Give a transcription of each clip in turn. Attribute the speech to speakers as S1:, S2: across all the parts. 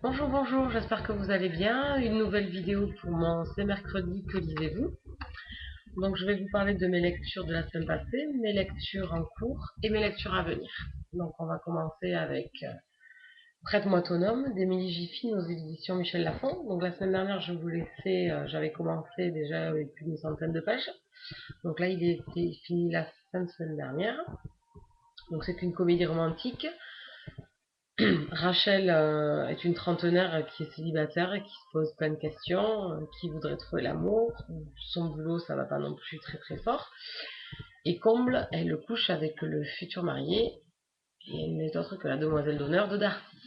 S1: Bonjour, bonjour, j'espère que vous allez bien. Une nouvelle vidéo pour mon C'est mercredi, que lisez-vous? Donc je vais vous parler de mes lectures de la semaine passée, mes lectures en cours et mes lectures à venir. Donc on va commencer avec Prête-moi ton homme d'Émilie Giffine aux éditions Michel Lafon. Donc la semaine dernière je vous laissais, j'avais commencé déjà avec plus d'une centaine de pages. Donc là il était fini la semaine dernière. Donc c'est une comédie romantique. Rachel est une trentenaire qui est célibataire et qui se pose plein de questions, qui voudrait trouver l'amour. Son boulot, ça va pas non plus très très fort. Et comble, elle couche avec le futur marié, et elle n'est autre que la demoiselle d'honneur de Darcy.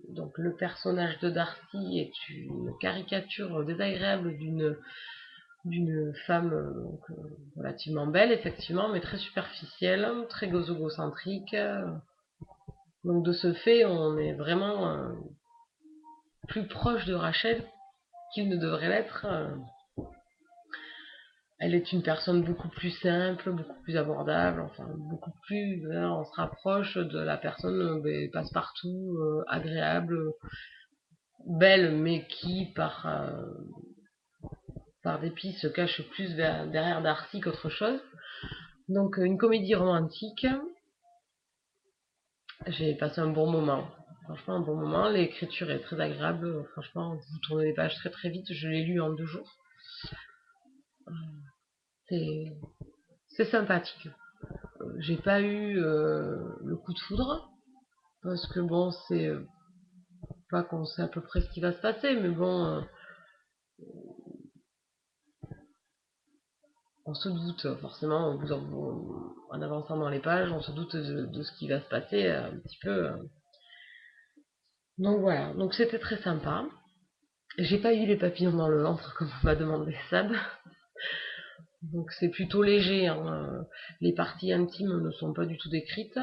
S1: Donc le personnage de Darcy est une caricature désagréable d'une femme relativement belle, effectivement, mais très superficielle, très gozogocentrique. Donc de ce fait, on est vraiment plus proche de Rachel qu'il ne devrait l'être. Elle est une personne beaucoup plus simple, beaucoup plus abordable, enfin beaucoup plus, on se rapproche de la personne passe-partout, agréable, belle, mais qui par dépit se cache plus derrière Darcy qu'autre chose. Donc une comédie romantique. J'ai passé un bon moment. Franchement, un bon moment. L'écriture est très agréable. Franchement, vous tournez les pages très très vite. Je l'ai lu en 2 jours. C'est c'est sympathique. J'ai pas eu le coup de foudre, parce que bon, c'est pas qu'on sait à peu près ce qui va se passer, mais bon, on se doute, forcément, en avançant dans les pages, on se doute de ce qui va se passer un petit peu. Donc voilà, donc c'était très sympa. J'ai pas eu les papillons dans le ventre comme m'a demandé Sab, donc c'est plutôt léger, hein. Les parties intimes ne sont pas du tout décrites.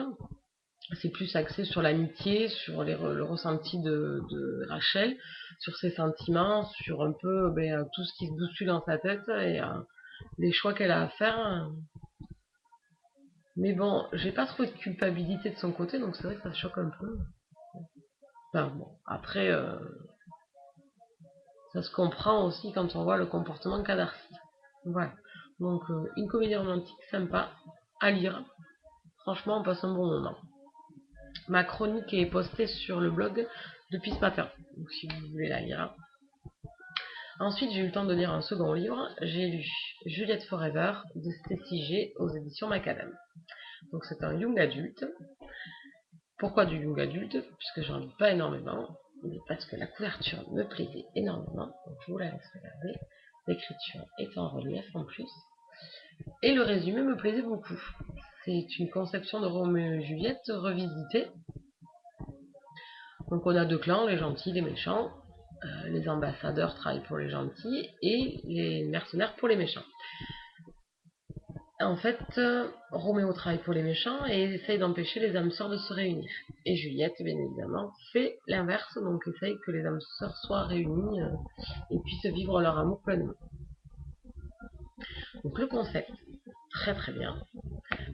S1: C'est plus axé sur l'amitié, sur le ressenti de Rachel, sur ses sentiments, sur un peu tout ce qui se bouscule dans sa tête et les choix qu'elle a à faire. Mais bon, j'ai pas trouvé de culpabilité de son côté, donc c'est vrai que ça choque un peu. Enfin bon, après, ça se comprend aussi quand on voit le comportement qu'a Darcy. Voilà. Donc une comédie romantique sympa à lire. Franchement, on passe un bon moment. Ma chronique est postée sur le blog depuis ce matin, donc si vous voulez la lire. Ensuite, j'ai eu le temps de lire un second livre. J'ai lu Juliette Forever de Stacy G aux éditions Macadam. Donc c'est un young adulte. Pourquoi du young adulte? Puisque j'en lis pas énormément, mais parce que la couverture me plaisait énormément. Donc je vous la laisse regarder. L'écriture est en relief en plus. Et le résumé me plaisait beaucoup. C'est une conception de Roméo et Juliette revisitée. Donc on a deux clans, les gentils, les méchants. Les ambassadeurs travaillent pour les gentils et les mercenaires pour les méchants. En fait, Roméo travaille pour les méchants et essaye d'empêcher les âmes sœurs de se réunir. Et Juliette, bien évidemment, fait l'inverse, donc essaye que les âmes sœurs soient réunies et puissent vivre leur amour pleinement. Donc le concept, très très bien.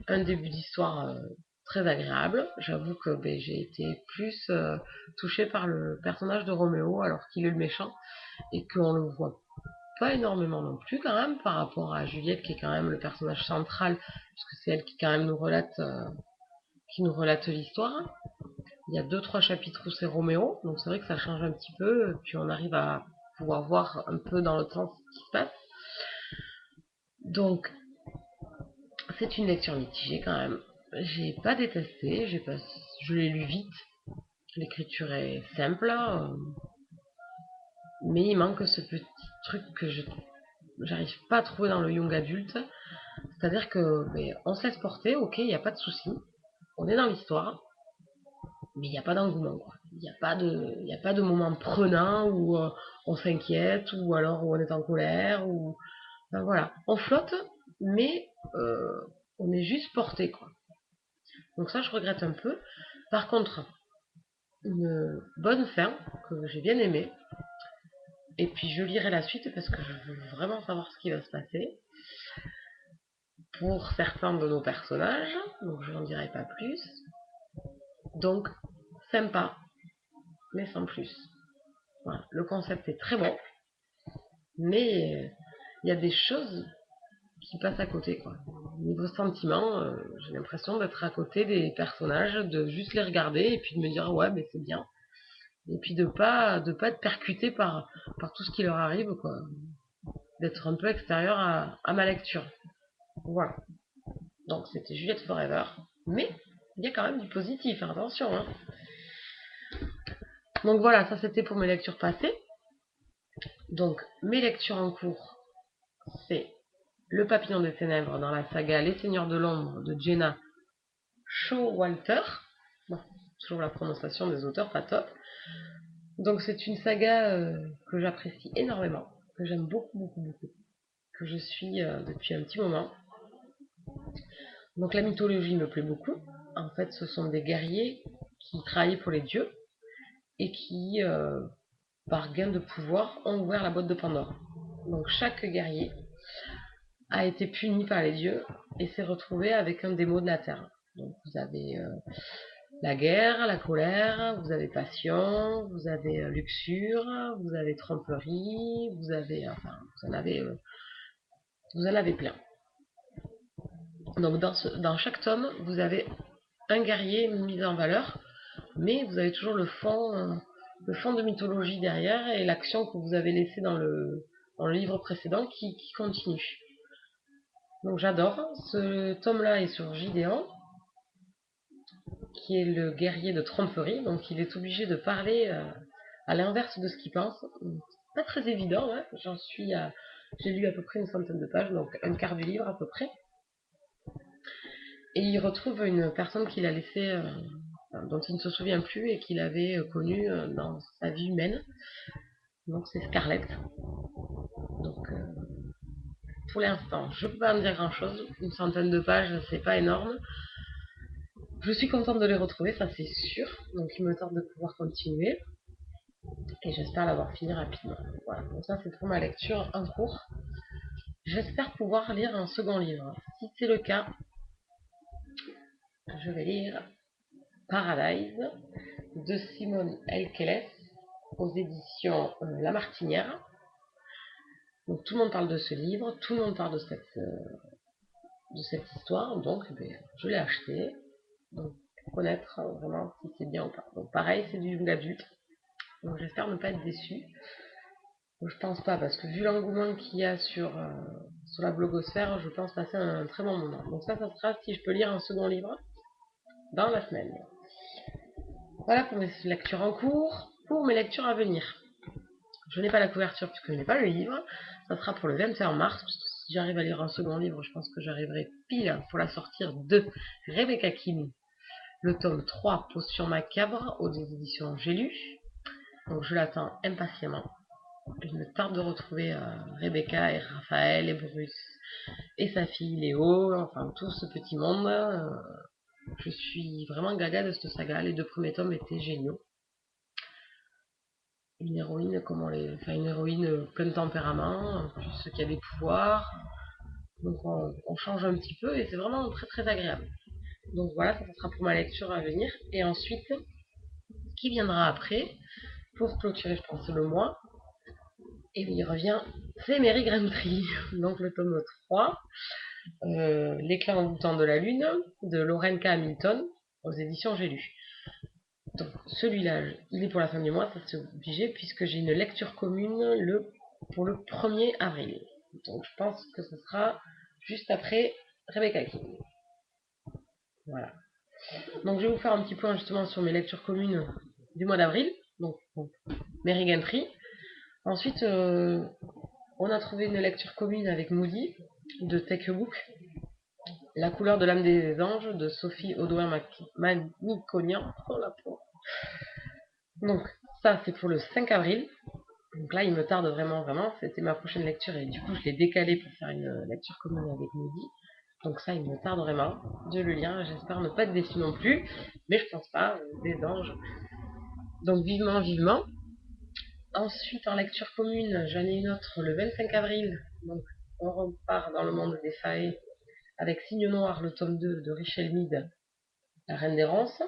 S1: Un début d'histoire très agréable. J'avoue que j'ai été plus touchée par le personnage de Roméo alors qu'il est le méchant et qu'on le voit pas énormément non plus quand même par rapport à Juliette qui est quand même le personnage central puisque c'est elle qui quand même qui nous relate l'histoire. Il y a 2-3 chapitres où c'est Roméo, donc c'est vrai que ça change un petit peu, puis on arrive à pouvoir voir un peu dans l'autre sens ce qui se passe. Donc c'est une lecture mitigée quand même. J'ai pas détesté, je l'ai lu vite. L'écriture est simple, mais il manque ce petit truc que j'arrive pas à trouver dans le young adulte. C'est-à-dire que on se laisse porter, ok, il n'y a pas de souci. On est dans l'histoire, mais il n'y a pas d'engouement. Il n'y a pas de moment prenant où on s'inquiète, ou alors où on est en colère, ou enfin, voilà. On flotte, mais on est juste porté, quoi. Donc ça, je regrette un peu. Par contre, une bonne fin que j'ai bien aimée. Et puis je lirai la suite parce que je veux vraiment savoir ce qui va se passer pour certains de nos personnages. Donc je n'en dirai pas plus. Donc sympa, mais sans plus. Voilà. Le concept est très bon, mais il y a des choses qui passent à côté, quoi. Niveau sentiment, j'ai l'impression d'être à côté des personnages, de juste les regarder et puis de me dire ouais, mais c'est bien. Et puis de pas être percuté par tout ce qui leur arrive, quoi. D'être un peu extérieur à ma lecture. Voilà. Donc c'était Juliette Forever, mais il y a quand même du positif, hein, attention. Hein. Donc voilà, ça c'était pour mes lectures passées. Donc mes lectures en cours, c'est Le Papillon des Ténèbres dans la saga Les Seigneurs de l'Ombre de Jenna Showalter. Bon, toujours la prononciation des auteurs, pas top. Donc c'est une saga que j'apprécie énormément, que j'aime beaucoup, beaucoup, beaucoup, que je suis depuis un petit moment. Donc la mythologie me plaît beaucoup. En fait, ce sont des guerriers qui travaillent pour les dieux et qui, par gain de pouvoir, ont ouvert la boîte de Pandore. Donc chaque guerrier a été puni par les dieux et s'est retrouvé avec un démon de la terre. Donc vous avez la guerre, la colère, vous avez passion, vous avez luxure, vous avez tromperie, vous avez, enfin, vous en avez plein. Donc dans chaque tome, vous avez un guerrier mis en valeur, mais vous avez toujours le fond de mythologie derrière et l'action que vous avez laissée dans le livre précédent qui continue. Donc j'adore. Ce tome-là est sur Gideon, qui est le guerrier de tromperie, donc il est obligé de parler à l'inverse de ce qu'il pense. Pas très évident, hein. J'ai lu à peu près une centaine de pages, donc un quart du livre à peu près. Et il retrouve une personne qu'il a laissée, dont il ne se souvient plus et qu'il avait connue dans sa vie humaine. Donc c'est Scarlett. Donc pour l'instant, je ne peux pas en dire grand chose. Une centaine de pages, c'est pas énorme. Je suis contente de les retrouver, ça c'est sûr. Donc il me tarde de pouvoir continuer. Et j'espère l'avoir fini rapidement. Voilà, donc ça c'est pour ma lecture en cours. J'espère pouvoir lire un second livre. Si c'est le cas, je vais lire Paradise de Simone Elkeles aux éditions La Martinière. Donc tout le monde parle de ce livre, tout le monde parle de cette histoire, donc je l'ai acheté. Donc pour connaître vraiment si c'est bien ou pas. Donc pareil, c'est du young adulte. Donc j'espère ne pas être déçue. Je pense pas, parce que vu l'engouement qu'il y a sur la blogosphère, je pense passer un très bon moment. Donc ça sera si je peux lire un second livre dans la semaine. Voilà pour mes lectures en cours. Pour mes lectures à venir, je n'ai pas la couverture puisque je n'ai pas le livre. Ça sera pour le 21 mars, parce que si j'arrive à lire un second livre, je pense que j'arriverai pile pour la sortir de Rebecca Kim, le tome 3, Potion macabre, aux éditions J'ai lu. Donc je l'attends impatiemment. Il me tarde de retrouver Rebecca et Raphaël et Bruce et sa fille Léo, enfin tout ce petit monde. Je suis vraiment gaga de cette saga. Les deux premiers tomes étaient géniaux. Une héroïne une héroïne pleine de tempérament, plus qui a des pouvoirs. Donc on change un petit peu et c'est vraiment très très agréable. Donc voilà, ça sera pour ma lecture à venir. Et ensuite, ce qui viendra après, pour clôturer je pense le mois, et il revient, c'est Mary Grantree, donc le tome 3, L'éclat envoûtant de la lune, de Lauren K. Hamilton, aux éditions J'ai lu. Donc celui-là, il est pour la fin du mois, ça c'est obligé, puisque j'ai une lecture commune pour le 1er avril. Donc je pense que ce sera juste après Rebecca King. Voilà. Donc je vais vous faire un petit point justement sur mes lectures communes du mois d'avril. Donc Mary Grantree. Ensuite, on a trouvé une lecture commune avec Moody de Take a Book. La couleur de l'âme des anges de Sophie Audouin-Maniconian. Oh la pauvre. Donc ça c'est pour le 5 avril. Donc là il me tarde vraiment, c'était ma prochaine lecture et du coup je l'ai décalé pour faire une lecture commune avec Moody. Donc ça il me tarde vraiment de le lire, j'espère ne pas être déçu non plus, mais je pense pas, des anges. Donc vivement, vivement. Ensuite en lecture commune j'en ai une autre le 25 avril, donc on repart dans le monde des faées avec Signe Noir, le tome 2 de Richelle Mead, La Reine des Ronces.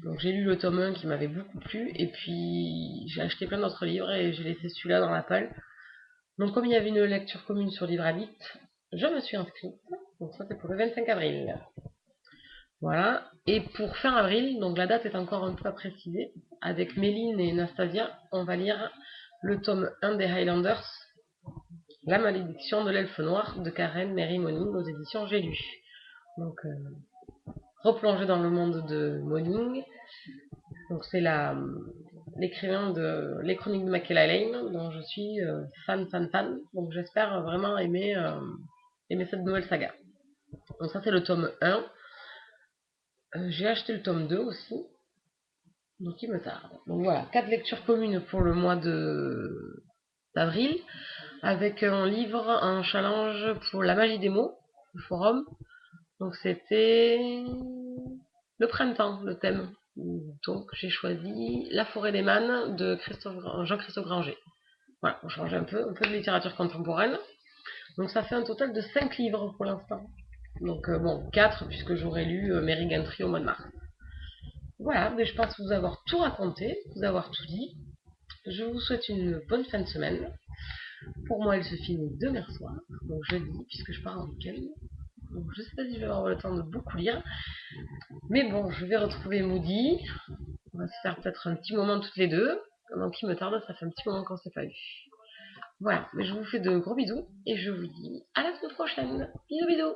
S1: Donc j'ai lu le tome 1 qui m'avait beaucoup plu, et puis j'ai acheté plein d'autres livres et j'ai laissé celui-là dans la palle. Donc comme il y avait une lecture commune sur Livre Addict, je me suis inscrite. Donc ça c'est pour le 25 avril. Voilà. Et pour fin avril, donc la date est encore un peu à préciser, avec Méline et Nastasia, on va lire le tome 1 des Highlanders, La malédiction de l'elfe noir de Karen Mary Moning aux éditions J'ai lu. Donc replonger dans le monde de Moning. Donc c'est l'écrivain de Les Chroniques de Makela Lane, dont je suis fan. Donc j'espère vraiment aimer cette nouvelle saga. Donc ça c'est le tome 1. J'ai acheté le tome 2 aussi. Donc il me tarde. Donc voilà, 4 lectures communes pour le mois d'avril, avec un livre, un challenge pour la magie des mots, le forum. Donc c'était le printemps, le thème. Donc j'ai choisi La forêt des mannes de Jean-Christophe Granger. Voilà, on change un peu de littérature contemporaine. Donc ça fait un total de 5 livres pour l'instant. Donc bon, 4 puisque j'aurais lu Mary Gantry au mois de mars. Voilà, mais je pense vous avoir tout raconté, vous avoir tout dit. Je vous souhaite une bonne fin de semaine. Pour moi, elle se finit demain soir, donc jeudi, puisque je pars en week-end. Donc je sais pas si je vais avoir le temps de beaucoup lire. Mais bon, je vais retrouver Moody. On va se faire peut-être un petit moment toutes les deux. Donc il me tarde, ça fait un petit moment qu'on s'est pas vu. Voilà, mais je vous fais de gros bisous et je vous dis à la semaine prochaine. Bisous bisous.